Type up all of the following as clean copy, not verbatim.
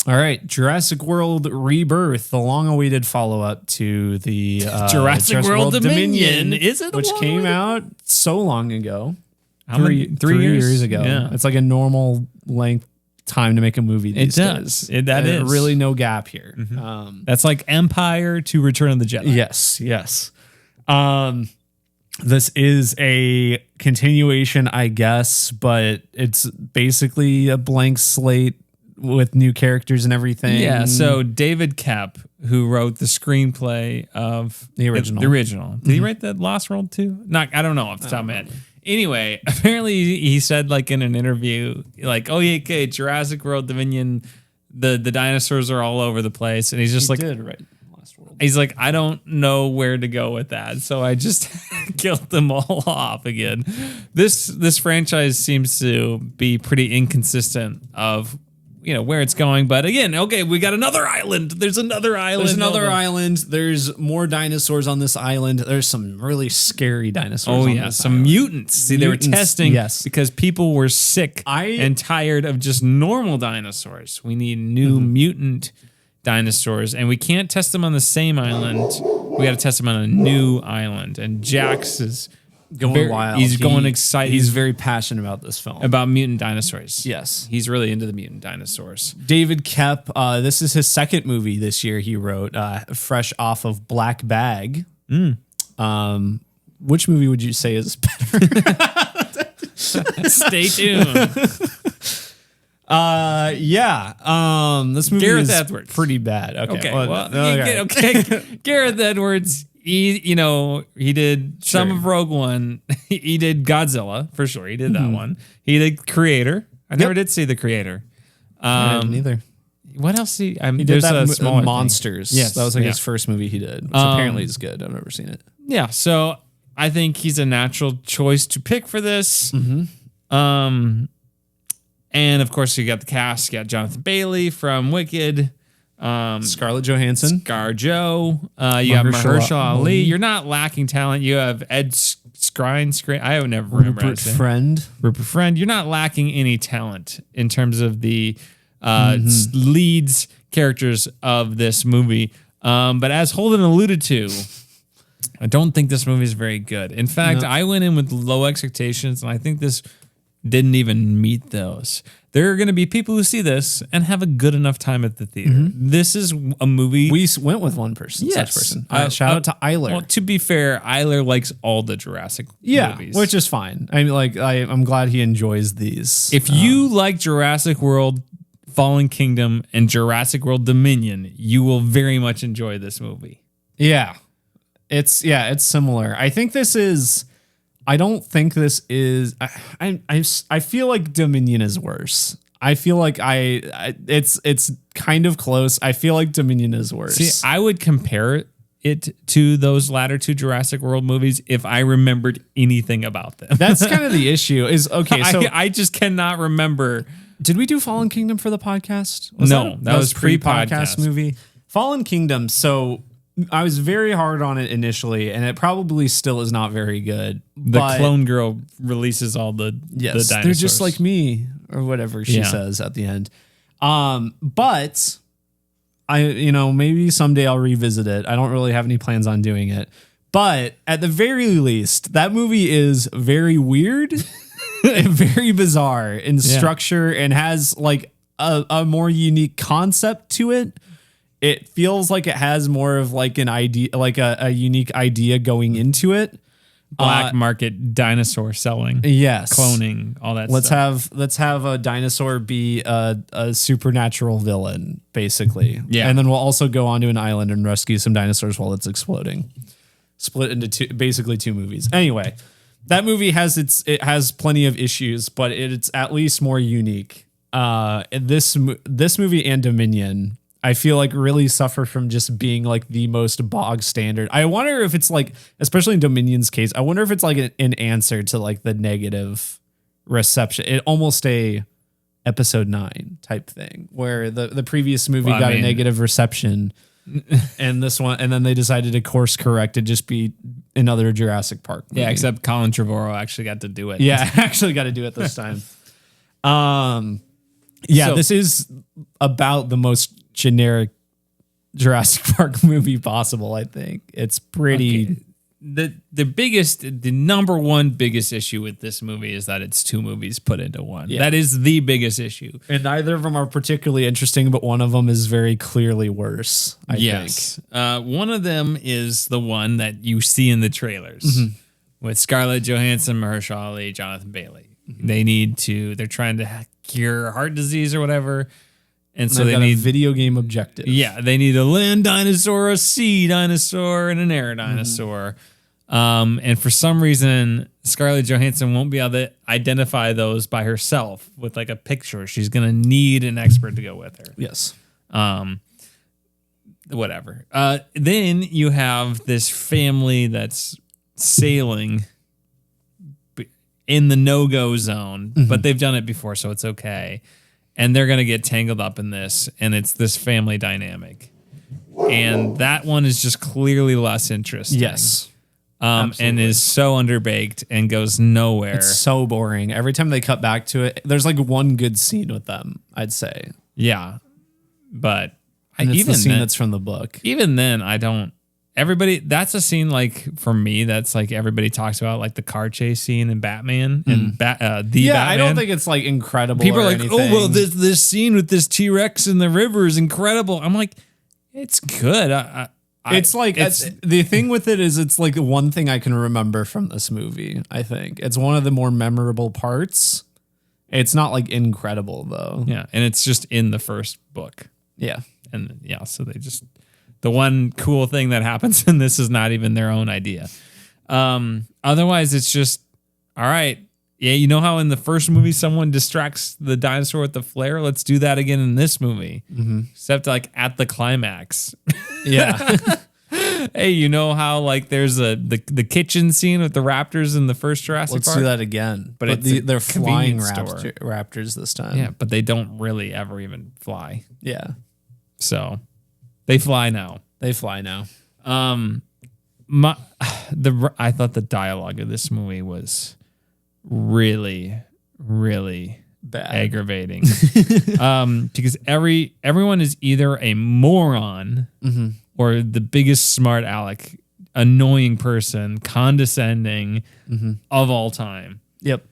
All right, Jurassic World Rebirth, the long-awaited follow-up to the Jurassic World Dominion. Is it which came out so long ago? Three years ago. Yeah. It's like a normal length time to make a movie these days. That is really no gap here. That's like Empire to Return of the Jedi. Yes. This is a continuation, I guess, but it's basically a blank slate with new characters and everything. Yeah, so David Koepp, who wrote the screenplay of the original. Did he write the Lost World too? I don't know off the top of my head. Anyway, apparently he said like in an interview, like, oh yeah, okay, Jurassic World Dominion, the dinosaurs are all over the place. And he's just Lost World. He's like, I don't know where to go with that. So I just killed them all off again. This franchise seems to be pretty inconsistent of where it's going. But again, okay, we got another island. There's another island. There's more dinosaurs on this island. There's some really scary dinosaurs. Oh, yeah. Some mutants. See, they were testing yes. because people were sick and tired of just normal dinosaurs. We need new mutant dinosaurs, and we can't test them on the same island. We got to test them on a new island. And Jax is going wild. He's going excited. He's very passionate about this film. About mutant dinosaurs. Yes. He's really into the mutant dinosaurs. David Koepp, this is his second movie this year he wrote, fresh off of Black Bag. Which movie would you say is better? Stay tuned. This movie Gareth is Edwards. pretty bad. Okay. Gareth Edwards. He did some of Rogue One. He did Godzilla for sure. He did that one. He did Creator. I never did see the Creator. Neither. What else? He did that Monsters. Thing. Yes, that was like his first movie he did, which apparently is good. I've never seen it. Yeah, so I think he's a natural choice to pick for this. And of course, you got the cast. You got Jonathan Bailey from Wicked. Scarlett Johansson, ScarJo. You have Mahershala Ali. You're not lacking talent. You have Ed Skrein. I would never remember Rupert Friend. You're not lacking any talent in terms of the leads characters of this movie. But as Holden alluded to, I don't think this movie is very good. In fact, I went in with low expectations, and I think this didn't even meet those. There are going to be people who see this and have a good enough time at the theater. This is a movie. We went with one person. Yes. Such person. Shout out to Eiler. Well, to be fair, Eiler likes all the Jurassic movies. Which is fine. I mean, I'm glad he enjoys these. If you like Jurassic World, Fallen Kingdom, and Jurassic World Dominion, you will very much enjoy this movie. Yeah. It's similar. I think this is... I don't think this is. I feel like Dominion is worse. I feel like it's kind of close. I feel like Dominion is worse. See, I would compare it to those latter two Jurassic World movies if I remembered anything about them. That's kind of the issue. Is okay. So I just cannot remember. Did we do Fallen Kingdom for the podcast? That was pre-podcast movie. Fallen Kingdom. So. I was very hard on it initially, and it probably still is not very good. The clone girl releases all the dinosaurs. They're just like me, or whatever she says at the end. But I, maybe someday I'll revisit it. I don't really have any plans on doing it. But at the very least, that movie is very weird and very bizarre in structure and has like a more unique concept to it. It feels like it has more of like an idea, like a unique idea going into it. Black market dinosaur selling. Yes. Cloning, all that stuff. Let's have a dinosaur be a supernatural villain, basically. Yeah. And then we'll also go onto an island and rescue some dinosaurs while it's exploding. Split into basically two movies. Anyway, that movie has plenty of issues, but it's at least more unique. This movie and Dominion, I feel like really suffer from just being like the most bog standard. I wonder if it's like, especially in Dominion's case, I wonder if it's like an answer to like the negative reception. It almost a episode 9 type thing where the previous movie got a negative reception and this one, and then they decided to course correct and just be another Jurassic Park movie. Yeah, except Colin Trevorrow actually got to do it. Yeah, actually got to do it this time. Yeah, So- this is about the most generic Jurassic Park movie possible, I think. It's pretty... Okay. The number one biggest issue with this movie is that it's two movies put into one. Yeah. That is the biggest issue. And neither of them are particularly interesting, but one of them is very clearly worse, I think. One of them is the one that you see in the trailers with Scarlett Johansson, Mahershala, Jonathan Bailey. They're trying to cure heart disease or whatever. And so they need a video game objective. Yeah, they need a land dinosaur, a sea dinosaur, and an air dinosaur. And for some reason, Scarlett Johansson won't be able to identify those by herself with like a picture. She's going to need an expert to go with her. Yes. Whatever. Then you have this family that's sailing in the no-go zone, but they've done it before, so it's okay. And they're going to get tangled up in this, and it's this family dynamic. And that one is just clearly less interesting. Yes. And is so underbaked and goes nowhere. It's so boring. Every time they cut back to it, there's like one good scene with them, I'd say. Yeah. But And it's even the scene then, that's from the book. even then, I don't. Everybody, that's a scene like for me. That's like everybody talks about, like the car chase scene in Batman and Batman. I don't think it's like incredible. People or are like, anything. oh well, this scene with this T-Rex in the river is incredible. I'm like, it's good. The thing with it is it's like one thing I can remember from this movie. I think it's one of the more memorable parts. It's not like incredible though. Yeah, and it's just in the first book. Yeah. And yeah, so they just, the one cool thing that happens in this is not even their own idea. Otherwise, it's just, all right. Yeah, you know how in the first movie someone distracts the dinosaur with the flare? Let's do that again in this movie. Except like at the climax. Yeah. Hey, you know how like there's the kitchen scene with the raptors in the first Jurassic Let's Park? do that again. But it's a they're flying convenience store. raptors this time. Yeah, but they don't really ever even fly. Yeah. So they fly now. They fly now. I thought the dialogue of this movie was really, really Bad. aggravating. Because everyone is either a moron or the biggest smart aleck, annoying person, condescending of all time. Yep.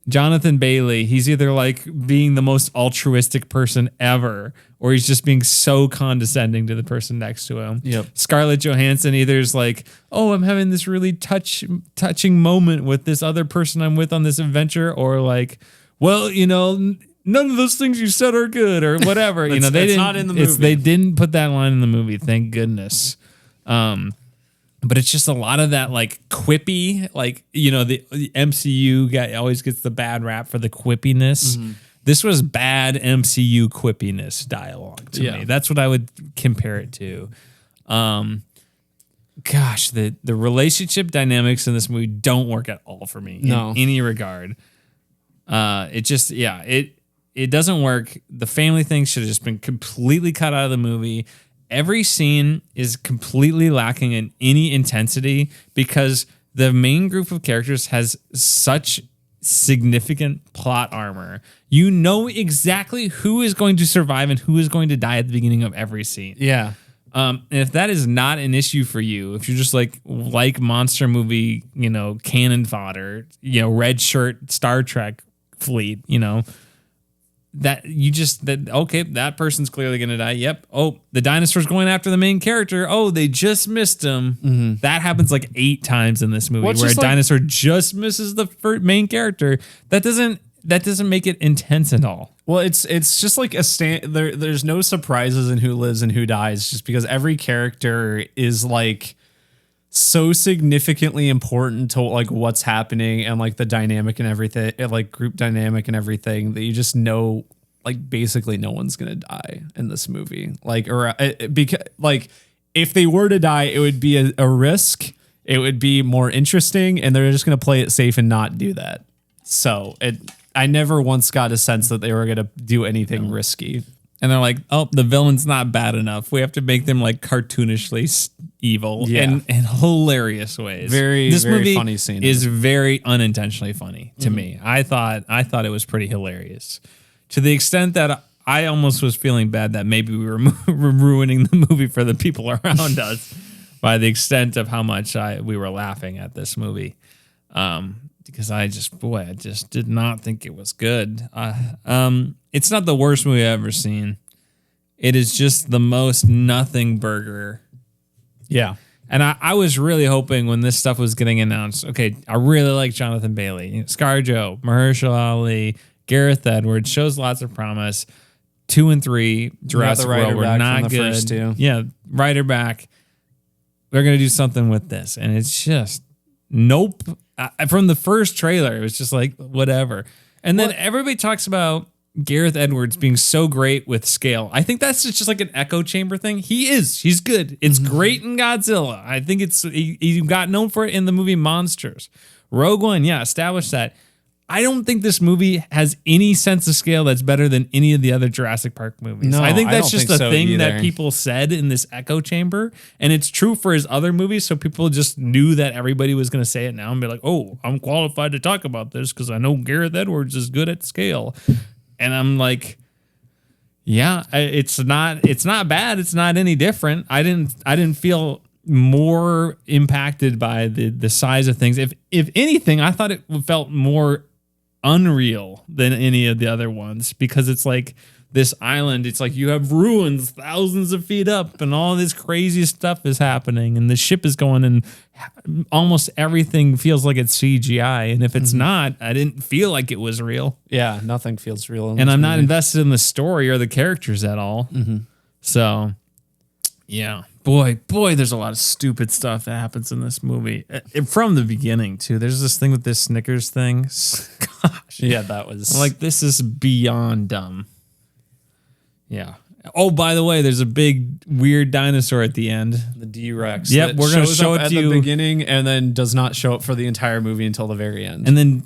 Jonathan Bailey, he's either like being the most altruistic person ever, or he's just being so condescending to the person next to him. Yep. Scarlett Johansson either is like, oh, I'm having this really touching moment with this other person I'm with on this adventure, or like, well, you know, none of those things you said are good, or whatever. You know, it's not in the movie. They didn't put that line in the movie, thank goodness. But it's just a lot of that like quippy, like, you know, the MCU guy always gets the bad rap for the quippiness. This was bad MCU quippiness dialogue to me. That's what I would compare it to. Gosh, the relationship dynamics in this movie don't work at all for me in any regard. It just, it doesn't work. The family thing should have just been completely cut out of the movie. Every scene is completely lacking in any intensity because the main group of characters has such significant plot armor. You know exactly who is going to survive and who is going to die at the beginning of every scene. Yeah. And if that is not an issue for you, if you're just like monster movie, you know, cannon fodder, you know, red shirt, Star Trek fleet, you know, that person's clearly going to die. Yep. Oh, the dinosaur's going after the main character. Oh, they just missed him. That happens like 8 times in this movie where a dinosaur just misses the main character. That doesn't make it intense at all. Well, it's just like there's no surprises in who lives and who dies, just because every character is like so significantly important to like what's happening and like the dynamic and everything, like group dynamic and everything, that you just know like basically no one's gonna die in this movie. Like, or because like if they were to die, it would be a risk. It would be more interesting, and they're just gonna play it safe and not do that. So I never once got a sense that they were going to do anything risky. And they're like, oh, the villain's not bad enough. We have to make them like cartoonishly evil in hilarious ways. This movie funny scene is very unintentionally funny to me. I thought it was pretty hilarious. to the extent that I almost was feeling bad that maybe we were ruining the movie for the people around us by the extent of how much we were laughing at this movie. Because I just did not think it was good. It's not the worst movie I've ever seen. It is just the most nothing burger. Yeah. And I was really hoping when this stuff was getting announced, okay, I really like Jonathan Bailey, ScarJo, Mahershala Ali, Gareth Edwards, shows lots of promise. 2 and 3, Jurassic World were not good. First two. Yeah, writer back. They're going to do something with this. And it's just, nope. From the first trailer, it was just like, whatever. And then everybody talks about Gareth Edwards being so great with scale. I think that's just like an echo chamber thing. He is. He's good. It's great in Godzilla. I think he got known for it in the movie Monsters. Rogue One, yeah, established that. I don't think this movie has any sense of scale that's better than any of the other Jurassic Park movies. No, I think that's just a thing either. that people said in this echo chamber, and it's true for his other movies, so people just knew that everybody was going to say it now and be like, oh, I'm qualified to talk about this because I know Gareth Edwards is good at scale. And I'm like, yeah, it's not bad. It's not any different. I didn't feel more impacted by the size of things. If anything, I thought it felt more unreal than any of the other ones because it's like this island. It's like you have ruins thousands of feet up and all this crazy stuff is happening and the ship is going and almost everything feels like it's CGI. And if it's not, I didn't feel like it was real. Yeah, nothing feels real. And I'm not invested in the story or the characters at all. So, yeah. Boy, there's a lot of stupid stuff that happens in this movie. From the beginning, too. There's this thing with this Snickers thing. Gosh. Yeah, that was... like, this is beyond dumb. Yeah. Oh, by the way, there's a big, weird dinosaur at the end. The D-Rex. Yep, we're going to show it to you. At the beginning and then does not show up for the entire movie until the very end. And then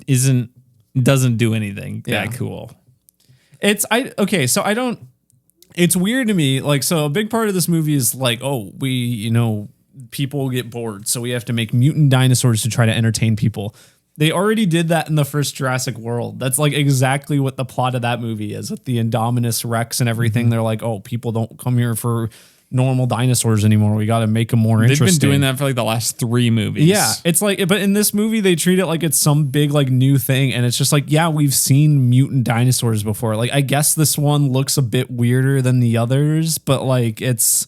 doesn't do anything that cool. It's weird to me. Like, so a big part of this movie is like, oh, people get bored. So we have to make mutant dinosaurs to try to entertain people. They already did that in the first Jurassic World. That's like exactly what the plot of that movie is with the Indominus Rex and everything. They're like, oh, people don't come here for normal dinosaurs anymore. We got to make them more interesting. They've been doing that for like the last 3 movies. Yeah. It's like, but in this movie, they treat it like it's some big, like new thing. And it's just like, yeah, we've seen mutant dinosaurs before. Like, I guess this one looks a bit weirder than the others, but like, it's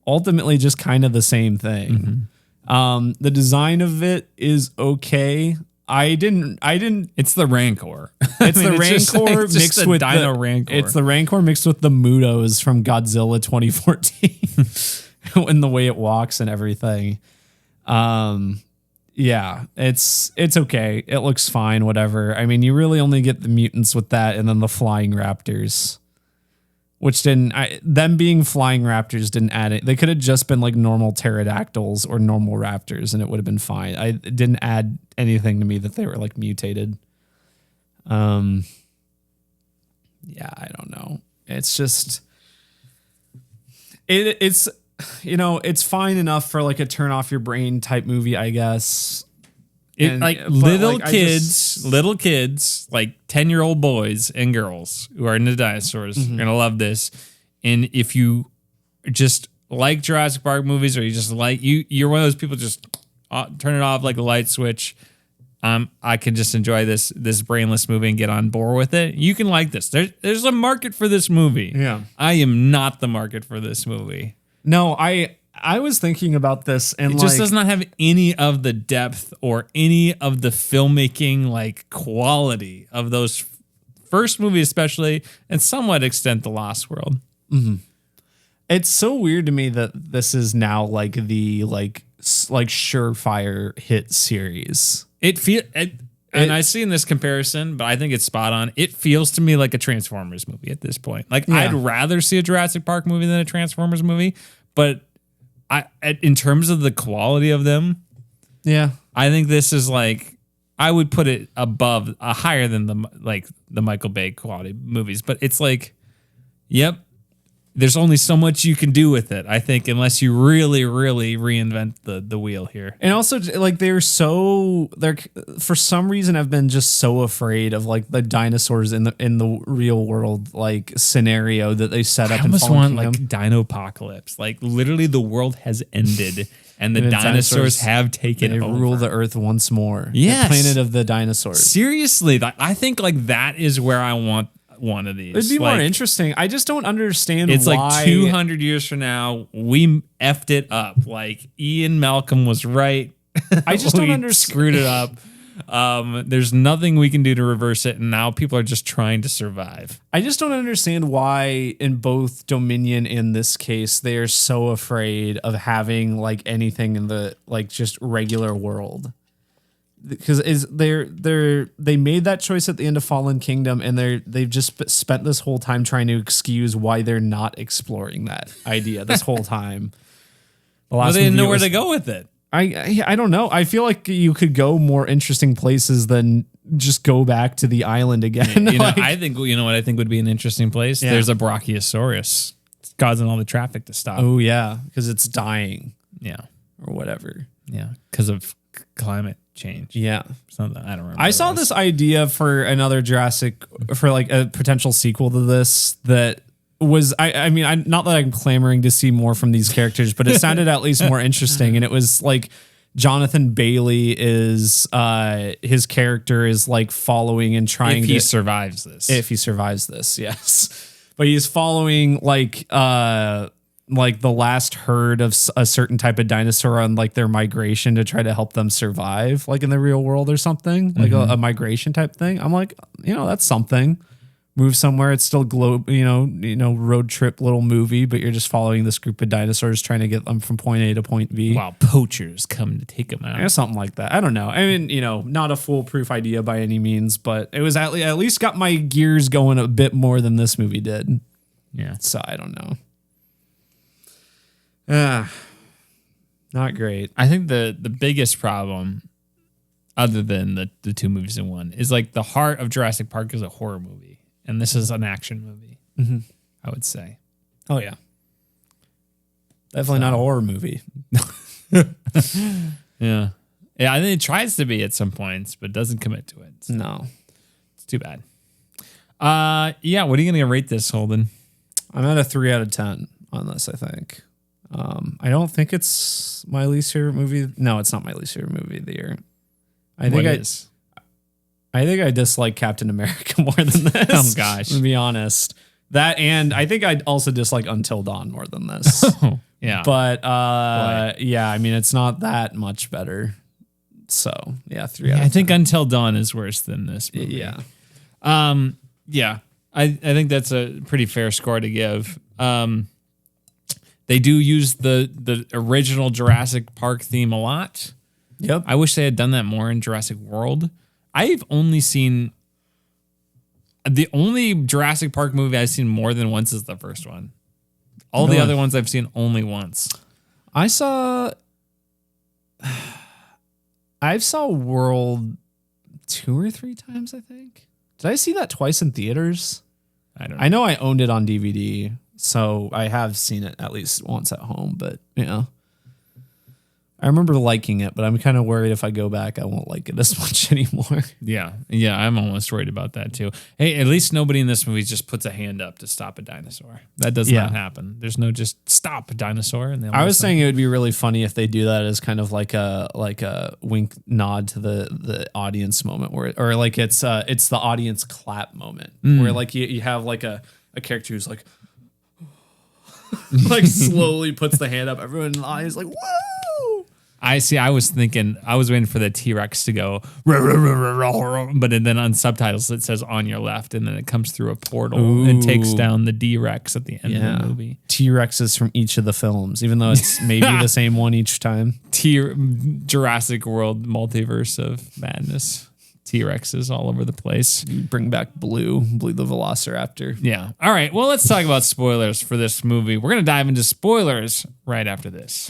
ultimately just kind of the same thing. The design of it is okay. It's the Rancor. It's the Rancor mixed with Dino Rancor. It's the Rancor mixed with the Mutos from Godzilla 2014 and the way it walks and everything. Yeah, it's okay. It looks fine, whatever. I mean, you really only get the mutants with that and then the flying raptors. Which them being flying raptors didn't add it. They could have just been like normal pterodactyls or normal raptors and it would have been fine. It didn't add anything to me that they were like mutated. Yeah, I don't know. It's just, it's fine enough for like a turn off your brain type movie, I guess. Little kids, like 10-year-old boys and girls who are into dinosaurs are going to love this. And if you just like Jurassic Park movies or you just like, you're one of those people just turn it off like a light switch. I can just enjoy this brainless movie and get on board with it. You can like this. There's a market for this movie. Yeah. I am not the market for this movie. No, I was thinking about this and it just does not have any of the depth or any of the filmmaking like quality of those first movies, especially, and somewhat extent The Lost World. It's so weird to me that this is now like the surefire hit series. And I see in this comparison, but I think it's spot on. It feels to me like a Transformers movie at this point. Like I'd rather see a Jurassic Park movie than a Transformers movie, but in terms of the quality of them, yeah, I think this is like, I would put it above, higher than the Michael Bay quality movies. But it's like, yep, there's only so much you can do with it, I think, unless you really, really reinvent the wheel here. And also, like, they're for some reason have been just so afraid of like the dinosaurs in the real world like scenario that they set up. I almost Fallen want Kingdom. like Dino-apocalypse. Like literally, the world has ended, and the And the dinosaurs have taken They over. rule the earth once more. Yes. The planet of the dinosaurs. Seriously, I think like that is where I want one of these. It'd be like, more interesting. I just don't understand It's why. like 200 years from now, we effed it up. Like Ian Malcolm was right. I just don't We understand. screwed it up. There's nothing we can do to reverse it, and now people are just trying to survive. I just don't understand why in both Dominion in this case they are so afraid of having like anything in the like just regular world. Because they made that choice at the end of Fallen Kingdom, and they've just spent this whole time trying to excuse why they're not exploring that idea this whole time. Well, they didn't know where to go with it. I don't know. I feel like you could go more interesting places than just go back to the island again. You know, Like, I think you know what I think would be an interesting place. Yeah. There's a Brachiosaurus. It's causing all the traffic to stop. oh yeah, because it's dying Yeah, or whatever. yeah, because of climate change. Yeah. Something I don't remember. I saw this idea for another Jurassic, for like a potential sequel to this that was, I mean, not that I'm clamoring to see more from these characters, but it sounded at least more interesting. And it was like Jonathan Bailey is, his character is like following and trying if to. he survives this. If he survives this, yes. But he's following like the last herd of a certain type of dinosaur on like their migration to try to help them survive, like in the real world or something, like a migration type thing. I'm like, that's something. Move somewhere. It's still road trip little movie, but you're just following this group of dinosaurs trying to get them from point A to point B. while poachers come to take them out. Or something like that. I don't know. I mean, not a foolproof idea by any means, but it was at least got my gears going a bit more than this movie did. Yeah. So I don't know. Not great. I think the biggest problem, other than the two movies in one, is like the heart of Jurassic Park is a horror movie. And this is an action movie, I would say. Oh, yeah. Definitely not a horror movie. Yeah. Yeah, I think it tries to be at some points, but doesn't commit to it. So No. it's too bad. Yeah, what are you going to rate this, Holden? I'm at a 3 out of 10 on this, I think. I don't think it's my least favorite movie. No, it's not my least favorite movie of the year. I think I dislike Captain America more than this. Oh, gosh. To be honest. That, and I think I also dislike Until Dawn more than this. Yeah. But yeah, I mean, it's not that much better. So yeah, 3 out of 10. I think Until Dawn is worse than this movie. Yeah. Yeah. I think that's a pretty fair score to give. They do use the original Jurassic Park theme a lot. Yep. I wish they had done that more in Jurassic World. I've only seen the only Jurassic Park movie I've seen more than once is the first one. All the other ones I've seen only once. I saw World 2 or 3 times, I think. Did I see that twice in theaters? I don't know. I know I owned it on DVD, so I have seen it at least once at home, but I remember liking it, but I'm kind of worried if I go back, I won't like it as much anymore. Yeah, I'm almost worried about that too. Hey, at least nobody in this movie just puts a hand up to stop a dinosaur. That does not happen. There's no just stop a dinosaur. And I was saying it would be really funny if they do that as kind of like a wink nod to the audience moment, or like it's the audience clap moment where like you have like a character who's like like slowly puts the hand up. Everyone in the audience is like, whoa. I was waiting for the T-Rex to go, but then on subtitles it says on your left, and then it comes through a portal and takes down the D-Rex at the end of the movie. T-Rexes from each of the films, even though it's maybe the same one each time. Jurassic World multiverse of madness. T-Rexes all over the place. You bring back Blue the Velociraptor. Yeah. All right. Well, let's talk about spoilers for this movie. We're going to dive into spoilers right after this.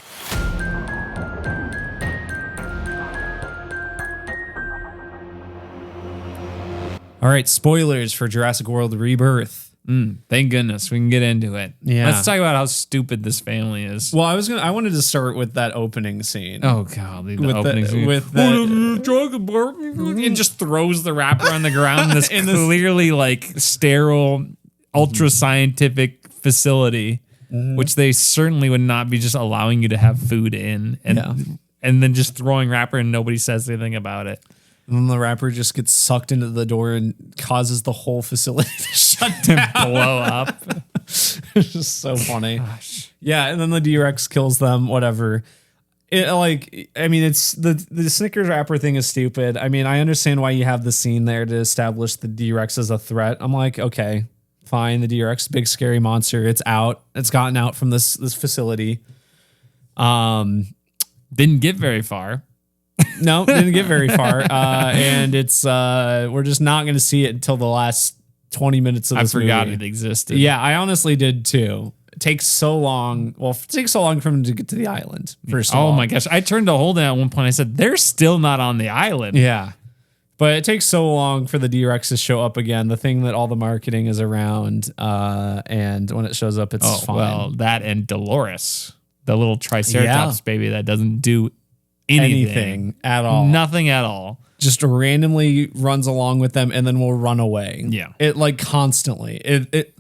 All right, spoilers for Jurassic World Rebirth. Thank goodness we can get into it. Yeah. Let's talk about how stupid this family is. Well, I wanted to start with that opening scene. Oh god, the With opening scene. with that, It just throws the wrapper on the ground in this clearly like sterile, ultra scientific facility, which they certainly would not be just allowing you to have food in, and then just throwing wrapper and nobody says anything about it. And then the wrapper just gets sucked into the door and causes the whole facility to shut down. Blow up. It's just so funny. Gosh. Yeah, and then the D-Rex kills them, whatever. It's the Snickers wrapper thing is stupid. I mean, I understand why you have the scene there to establish the D-Rex as a threat. I'm like, okay, fine. The D-Rex, big scary monster. It's out. It's gotten out from this facility. Didn't get very far. No, didn't get very far. And it's we're just not going to see it until the last 20 minutes of this movie. I forgot it existed. Yeah, I honestly did too. It takes so long. Well, it takes so long for him to get to the island. First of all. Oh my gosh. I turned to Holden at one point. I said, they're still not on the island. Yeah. But it takes so long for the D-Rex to show up again. The thing that all the marketing is around. And when it shows up, it's fine. Well, that and Dolores, the little Triceratops baby that doesn't do anything at all. Nothing at all. Just randomly runs along with them and then will run away. Yeah. It like constantly. It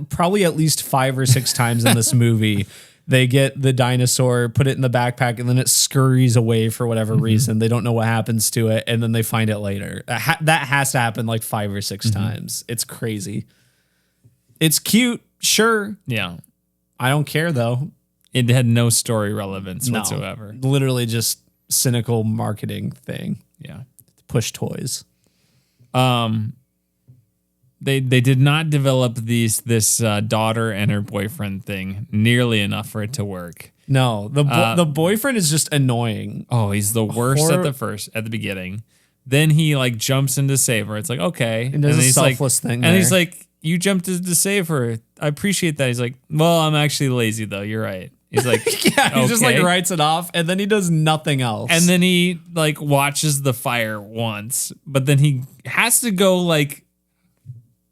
probably at least 5 or 6 times in this movie. They get the dinosaur, put it in the backpack, and then it scurries away for whatever reason. They don't know what happens to it, and then they find it later. That has to happen like 5 or 6 times. It's crazy. It's cute, sure. Yeah. I don't care though. It had no story relevance whatsoever. Literally just cynical marketing thing. Yeah. Push toys. They did not develop this daughter and her boyfriend thing nearly enough for it to work. No, the boyfriend is just annoying. Oh, he's the worst at the beginning. Then he like jumps in to save her. It's like, okay. And there's a selfless thing. And he's like, you jumped in to save her. I appreciate that. He's like, well, I'm actually lazy though. You're right. He's like, yeah, he just like writes it off and then he does nothing else. And then he like watches the fire once, but then he has to go like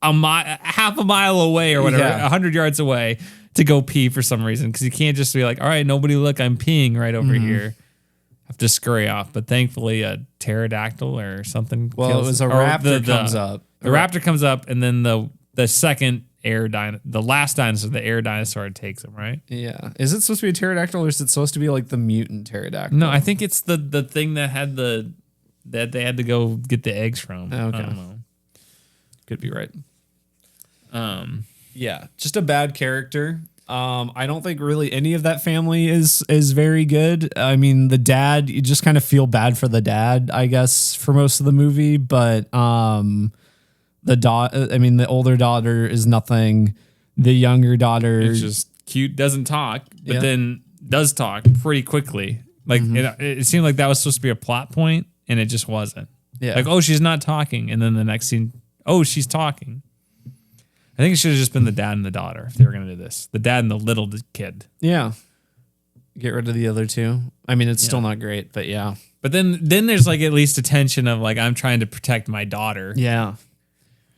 half a mile away or whatever, 100 yards away to go pee for some reason. Cause he can't just be like, all right, nobody look, I'm peeing right over here. Have to scurry off. But thankfully a pterodactyl or something. Well, it was a raptor comes up. The raptor comes up and then the second the last dinosaur, the air dinosaur takes him, right? Yeah. Is it supposed to be a pterodactyl or is it supposed to be like the mutant pterodactyl? No, I think it's the thing that had that they had to go get the eggs from. Okay. I don't know. Could be right. Yeah, just a bad character. I don't think really any of that family is very good. I mean, the dad, you just kind of feel bad for the dad, I guess, for most of the movie, but the older daughter is nothing. The younger daughter is just cute, doesn't talk, but then does talk pretty quickly. Like it seemed like that was supposed to be a plot point, and it just wasn't. Yeah. Like, oh, she's not talking, and then the next scene, oh, she's talking. I think it should have just been the dad and the daughter if they were going to do this. The dad and the little kid. Yeah. Get rid of the other two. I mean, it's still not great, but yeah. But then there's like at least a tension of like, I'm trying to protect my daughter. Yeah.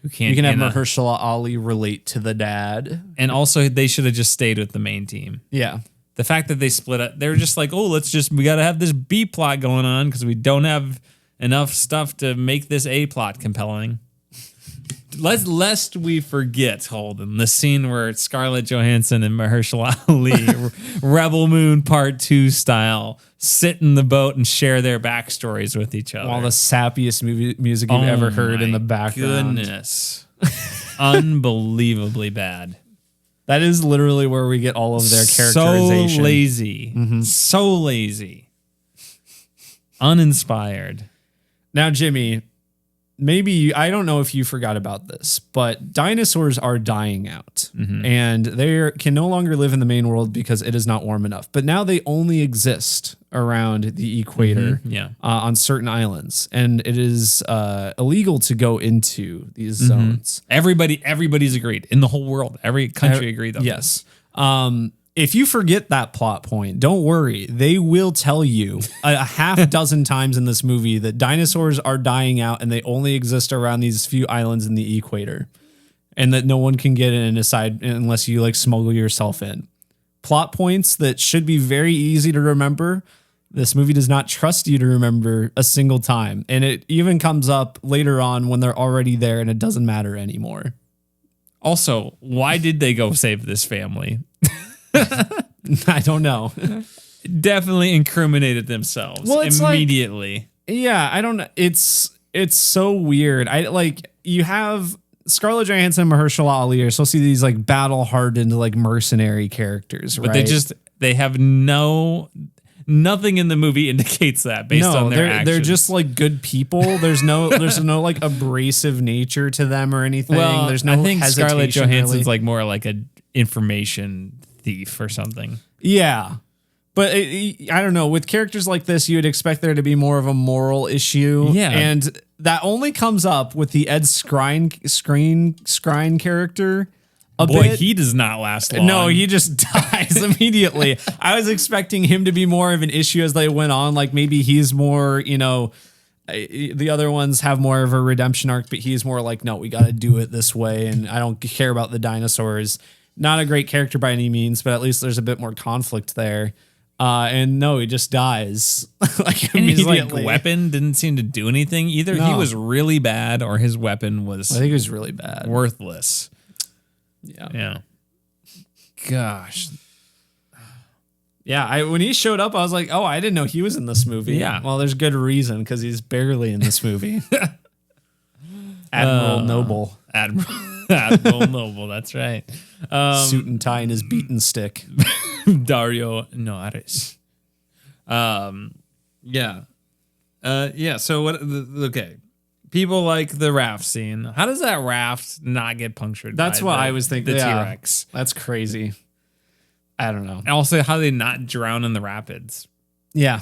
Who can't. You can have Mahershala Ali relate to the dad. And also they should have just stayed with the main team. Yeah. The fact that they split up, they were just like, oh, we got to have this B plot going on because we don't have enough stuff to make this A plot compelling. Lest we forget, Holden, the scene where Scarlett Johansson and Mahershala Ali, Rebel Moon Part 2 style, sit in the boat and share their backstories with each other. All the sappiest music you've ever heard in the background. Goodness. Unbelievably bad. That is literally where we get all of their characterization. So lazy. So lazy. Uninspired. Now, Jimmy, maybe I don't know if you forgot about this, but dinosaurs are dying out and they can no longer live in the main world because it is not warm enough. But now they only exist around the equator on certain islands, and it is illegal to go into these zones. Everybody's agreed in the whole world. Every country agreed. Yes. If you forget that plot point, don't worry. They will tell you a half dozen times in this movie that dinosaurs are dying out and they only exist around these few islands in the equator. and that no one can get in aside unless you like smuggle yourself in. Plot points that should be very easy to remember. This movie does not trust you to remember a single time. And it even comes up later on when they're already there and it doesn't matter anymore. Also, why did they go save this family? I don't know. Definitely incriminated themselves immediately. Yeah, I don't know. It's so weird. You have Scarlett Johansson and Mahershala Ali are supposed to be these like battle hardened like mercenary characters, right? But they have nothing in the movie indicates that based on their actions. They're just like good people. There's no like abrasive nature to them or anything. Well, there's no I think Scarlett Johansson's really. like more like an information thief or something. Yeah. But I don't know. With characters like this, you would expect there to be more of a moral issue. Yeah. And that only comes up with the Ed Skrein character. He does not last long. No, he just dies immediately. I was expecting him to be more of an issue as they went on. Like maybe he's more, the other ones have more of a redemption arc, but he's more like, no, we got to do it this way. And I don't care about the dinosaurs. Not a great character by any means, but at least there's a bit more conflict there. And no, he just dies like immediately. And his weapon didn't seem to do anything either. No. He was really bad, or his weapon was. I think it was really bad, worthless. Yeah. Gosh. Yeah. When he showed up, I was like, oh, I didn't know he was in this movie. Yeah. Well, there's good reason because he's barely in this movie. Admiral Noble. Admiral Noble. That's right. Suit and tie and his beaten stick. Dario Noares. Yeah. So what? Okay. People like the raft scene. How does that raft not get punctured? That's what I was thinking. The T-Rex. That's crazy. I don't know. And also, how they not drown in the rapids? Yeah.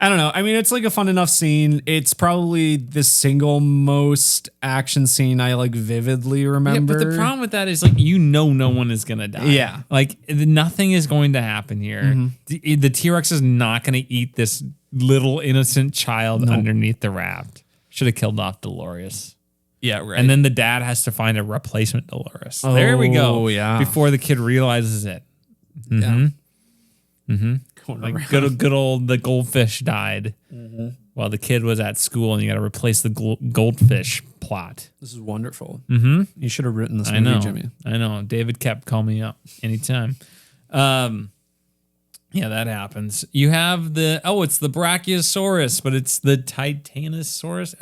I don't know. I mean, it's like a fun enough scene. It's probably the single most action scene I like vividly remember. Yeah, but the problem with that is like no one is gonna die. Yeah, like nothing is going to happen here. Mm-hmm. The T-Rex is not going to eat this little innocent child underneath the raft. Should have killed off Dolores. Yeah, right. And then the dad has to find a replacement Dolores. There we go. Yeah. Before the kid realizes it. Mm-hmm. Yeah. Mm-hmm. Like good old the goldfish died while the kid was at school, and you got to replace the goldfish plot. This is wonderful. Mm-hmm. You should have written this movie, Jimmy. I know. David kept calling me up anytime. Yeah, that happens. You have it's the Brachiosaurus, but it's the Titanosaurus.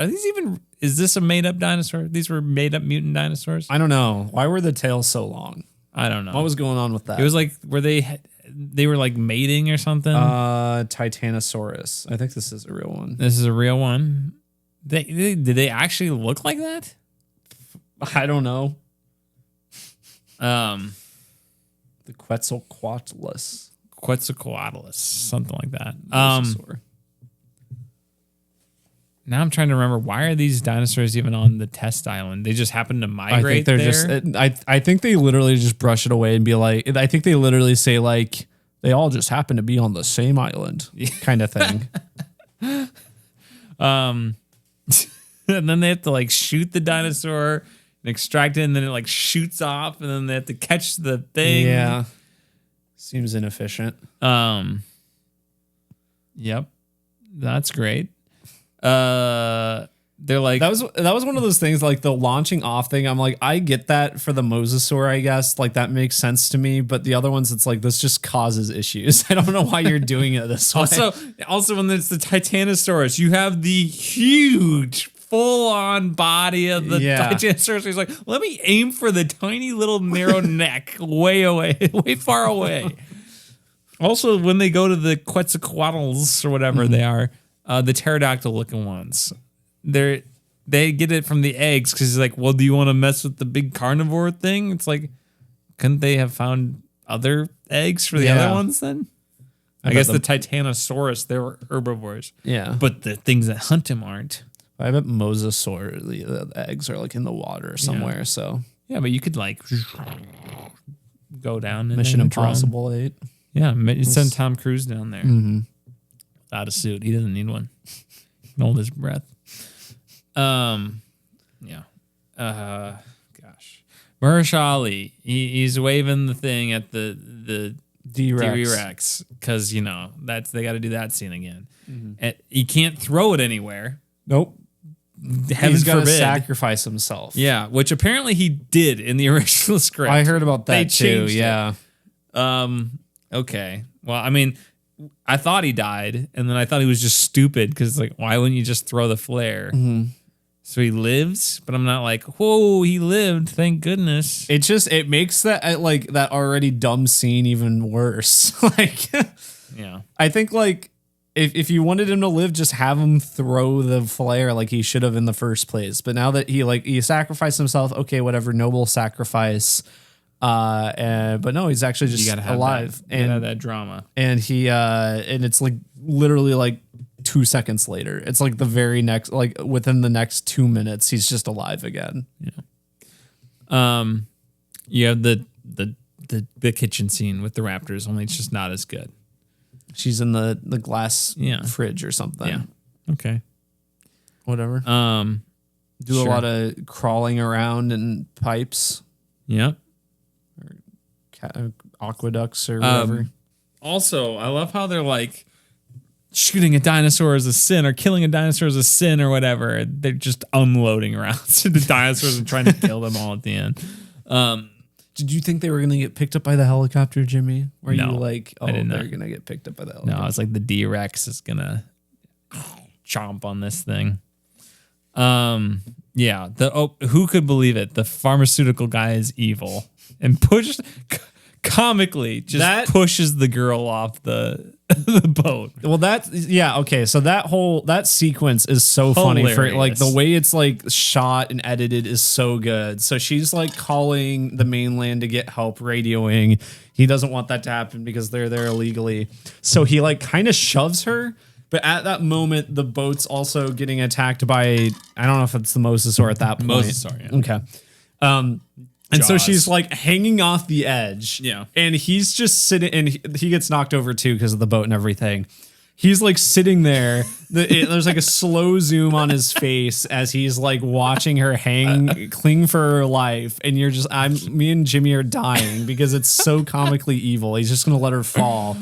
Is this a made up dinosaur? These were made up mutant dinosaurs? I don't know. Why were the tails so long? I don't know. What was going on with that? It was like, they were like mating or something? Titanosaurus. I think this is a real one. This is a real one. Did they actually look like that? I don't know. The Quetzalcoatlus, something like that. Now I'm trying to remember, why are these dinosaurs even on the test island? They just happen to migrate I think they literally just brush it away and be like, I think they literally say like, they all just happen to be on the same island kind of thing. And then they have to like shoot the dinosaur and extract it, and then it like shoots off, and then they have to catch the thing. Yeah. Seems inefficient. Yep. That's great. They're like, that was one of those things, like the launching off thing. I'm like, I get that for the mosasaur, I guess, like that makes sense to me. But the other ones, it's like, this just causes issues. I don't know why you're doing it this way. Also, when it's the Titanosaurus, you have the huge full-on body of the Titanosaurus. He's like, let me aim for the tiny little narrow neck way far away. Also, when they go to the Quetzalcoatlus or whatever they are, the pterodactyl-looking ones, they get it from the eggs because he's like, well, do you want to mess with the big carnivore thing? It's like, couldn't they have found other eggs for the other ones then? I guess the Titanosaurus, they were herbivores. Yeah. But the things that hunt him aren't. I bet mosasaur, the eggs are like in the water somewhere. So yeah, but you could like go down. Mission Impossible 8. Yeah, send Tom Cruise down there without a suit. He doesn't need one. He can hold his breath. Yeah. God. Mahershala, he's waving the thing at the D-Rex. T-Rex because they got to do that scene again. And he can't throw it anywhere. Nope. Heaven He's got to forbid. sacrifice himself. Yeah, which apparently he did in the original script. I heard about that too. Changed Yeah. Okay. Well, I mean, I thought he died, and then I thought he was just stupid because like, why wouldn't you just throw the flare? So he lives, but I'm not like, whoa, he lived. Thank goodness. It makes that like that already dumb scene even worse. Like, Yeah. I think like if you wanted him to live, just have him throw the flare like he should have in the first place. But now that he sacrificed himself, okay, whatever, noble sacrifice. But no, he's actually just alive and have that drama. And and it's like literally like 2 seconds later. It's like the very next, like within the next 2 minutes, he's just alive again. Yeah. You have the kitchen scene with the raptors, only it's just not as good. She's in the glass fridge or something. Yeah. Okay. Whatever. Do Sure. a lot of crawling around in pipes, Yep. aqueducts or whatever. Also, I love how they're like shooting a dinosaur is a sin or killing a dinosaur is a sin or whatever. They're just unloading rounds to the dinosaurs and trying to kill them all at the end. Did you think they were going to get picked up by the helicopter, Jimmy? Were No, you like, oh, I did they're not. going to get picked up by the helicopter? No, it's like the D-Rex is gonna chomp on this thing. Yeah. Who could believe it? The pharmaceutical guy is evil and comically pushes the girl off the boat. Well, okay. So that sequence is so funny for like the way it's like shot and edited is so good. So she's like calling the mainland to get help, radioing. He doesn't want that to happen because they're there illegally. So he like kind of shoves her. But at that moment, the boat's also getting attacked by, I don't know if it's the Mosasaur at that point. Mosasaur, yeah. Okay. And so Jaws. she's like hanging off the edge. Yeah. And he's just sitting, and he gets knocked over too because of the boat and everything. He's like sitting there. There's like a slow zoom on his face as he's like watching her cling for her life. And me and Jimmy are dying because it's so comically evil. He's just going to let her fall.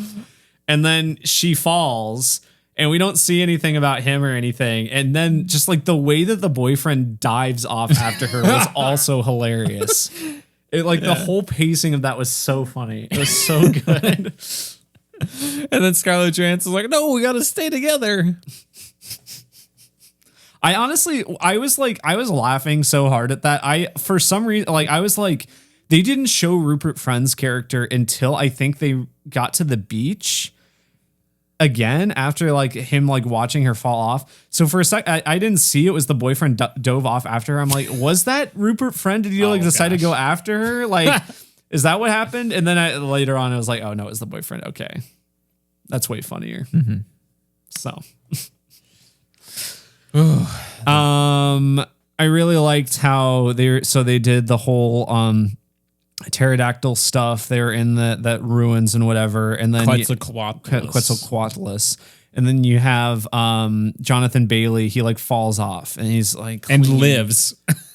And then she falls. And we don't see anything about him or anything. And then just like the way that the boyfriend dives off after her was also hilarious. The whole pacing of that was so funny. It was so good. And then Scarlett Johansson's like, no, we got to stay together. I was laughing so hard at that. For some reason, I was like, they didn't show Rupert Friend's character until I think they got to the beach. Again, after like him like watching her fall off. So for a sec, I didn't see it was the boyfriend dove off after her. I'm like, was that Rupert Friend? Did he decide to go after her? Like, is that what happened? And then later on, I was like, oh no, it's the boyfriend. Okay, that's way funnier. Mm-hmm. So, I really liked how they did the whole pterodactyl stuff. They were in that ruins and whatever, and then Quetzalcoatlus, and then you have Jonathan Bailey. He like falls off, and he's like and lives.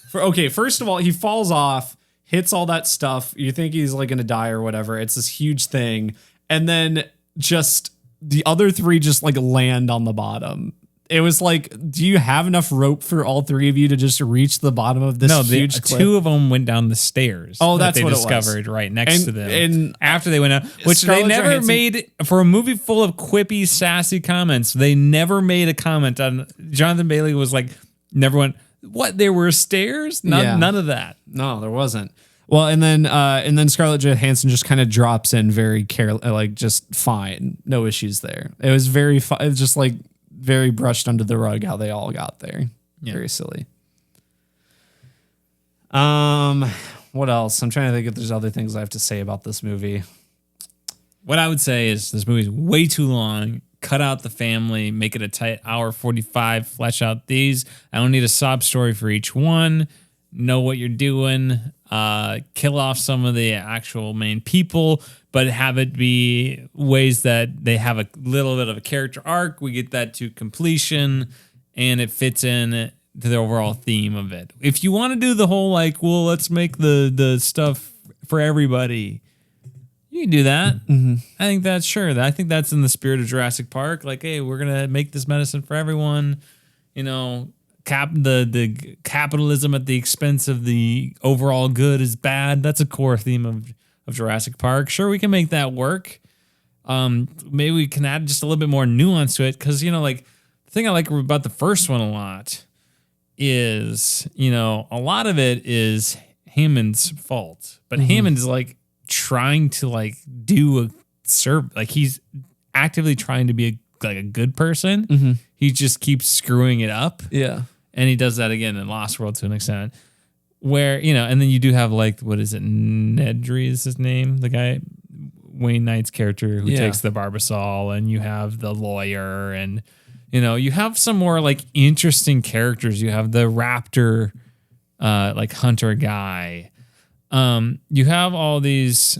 First of all, he falls off, hits all that stuff. You think he's like gonna die or whatever. It's this huge thing, and then just the other three just like land on the bottom. It was like, do you have enough rope for all three of you to just reach the bottom of this huge cliff? Two of them went down the stairs. Oh, that's they what discovered it was. right next to them. And after they went out, which Scarlett they never Johansson- made for a movie full of quippy, sassy comments. They never made a comment on. Jonathan Bailey was like, never went. What? There were stairs? None of that. No, there wasn't. Well, and then Scarlett Johansson just kind of drops in very just fine, no issues there. It was very it was just like very brushed under the rug how they all got there. Yeah. Very silly. What else? I'm trying to think if there's other things I have to say about this movie. What I would say is this movie's way too long. Cut out the family, make it a tight hour 45, flesh out these. I don't need a sob story for each one. Know what you're doing. Kill off some of the actual main people, but have it be ways that they have a little bit of a character arc. We get that to completion, and it fits in the overall theme of it. If you want to do the whole like, well, let's make the stuff for everybody, you can do that. I think that's sure. I think that's in the spirit of Jurassic Park. Like, hey, we're gonna make this medicine for everyone. You know, the capitalism at the expense of the overall good is bad. That's a core theme of Jurassic Park. Sure, we can make that work. Maybe we can add just a little bit more nuance to it, because, you know, like, the thing I like about the first one a lot is, you know, a lot of it is Hammond's fault, but Hammond is like trying to like do a like he's actively trying to be a good person. He just keeps screwing it up. Yeah. And he does that again in Lost World to an extent, where, you know, and then you do have like, what is it? Nedry is his name, the guy, Wayne Knight's character who takes the Barbasol, and you have the lawyer, and, you know, you have some more like interesting characters. You have the raptor, like hunter guy. You have all these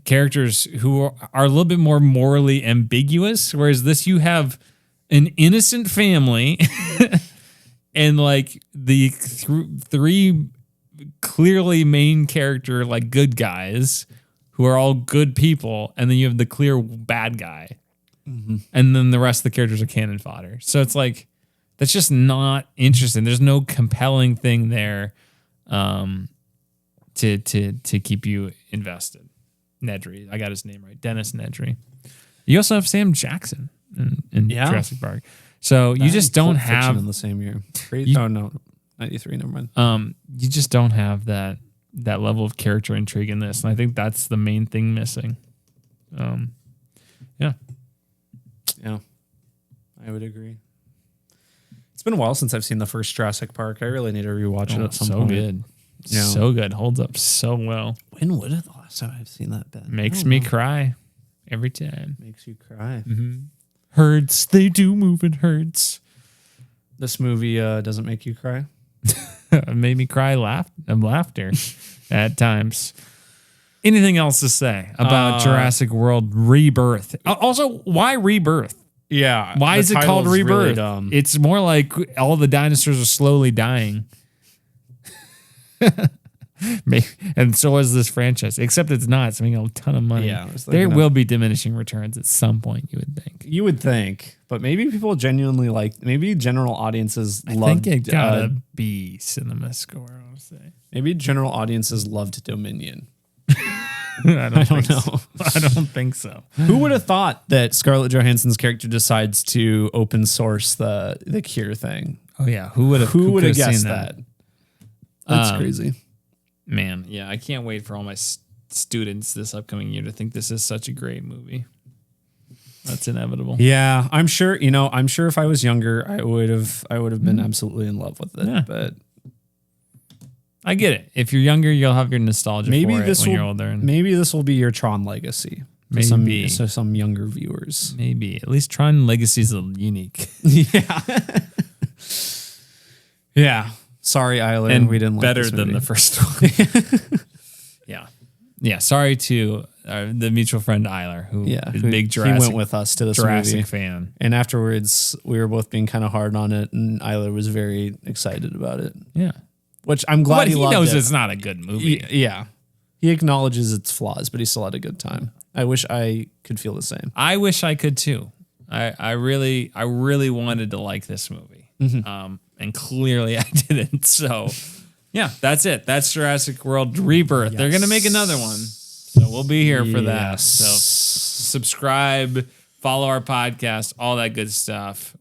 characters who are a little bit more morally ambiguous, whereas this, you have an innocent family and like the three clearly main character, like good guys who are all good people, and then you have the clear bad guy, and then the rest of the characters are cannon fodder. So it's like, that's just not interesting. There's no compelling thing there to keep you invested. Nedry, I got his name right, Dennis Nedry. You also have Sam Jackson in Jurassic Park. So you just don't have in the same year. 93. Never mind. You just don't have that level of character intrigue in this, and I think that's the main thing missing. Yeah, I would agree. It's been a while since I've seen the first Jurassic Park. I really need to rewatch it at some point. Good. Yeah. So good. Holds up so well. When would it the last time I've seen that been? Makes me cry every time. Makes you cry. Herds, they do move in herds. This movie doesn't make you cry? It made me cry laughter at times. Anything else to say about Jurassic World Rebirth? Also, why Rebirth? Yeah. Why is it called Rebirth? Really it's more like all the dinosaurs are slowly dying. And so is this franchise, except it's not. It's making a ton of money. Yeah, there will be diminishing returns at some point, you would think. You would think, but maybe people genuinely maybe general audiences I think it got a B cinema score, I would say. Maybe general audiences loved Dominion. I don't know. I don't think so. Who would have thought that Scarlett Johansson's character decides to open source the cure thing? Oh yeah, who would have guessed that? That's crazy. Man, yeah, I can't wait for all my students this upcoming year to think this is such a great movie. That's inevitable. Yeah, I'm sure. You know, I'm sure if I was younger, I would have been absolutely in love with it. Yeah. But I get it. If you're younger, you'll have your nostalgia for it when you're older. Maybe this will be your Tron legacy. Maybe. So some younger viewers. Maybe. At least Tron Legacy is unique. Yeah. Yeah. Sorry, Isla. And we didn't like better this than movie. the first one. Yeah. Sorry to the mutual friend Eiler, who is a big Jurassic. He went with us to this Jurassic movie. fan. And afterwards, we were both being kind of hard on it, and Eiler was very excited about it. Yeah. Which I'm glad but he loved knows it. It's not a good movie. Yeah. He acknowledges its flaws, but he still had a good time. I wish I could feel the same. I wish I could too. I really wanted to like this movie. And clearly I didn't. So yeah, that's it. That's Jurassic World Rebirth. Yes. They're going to make another one. So we'll be here for that. So subscribe, follow our podcast, all that good stuff.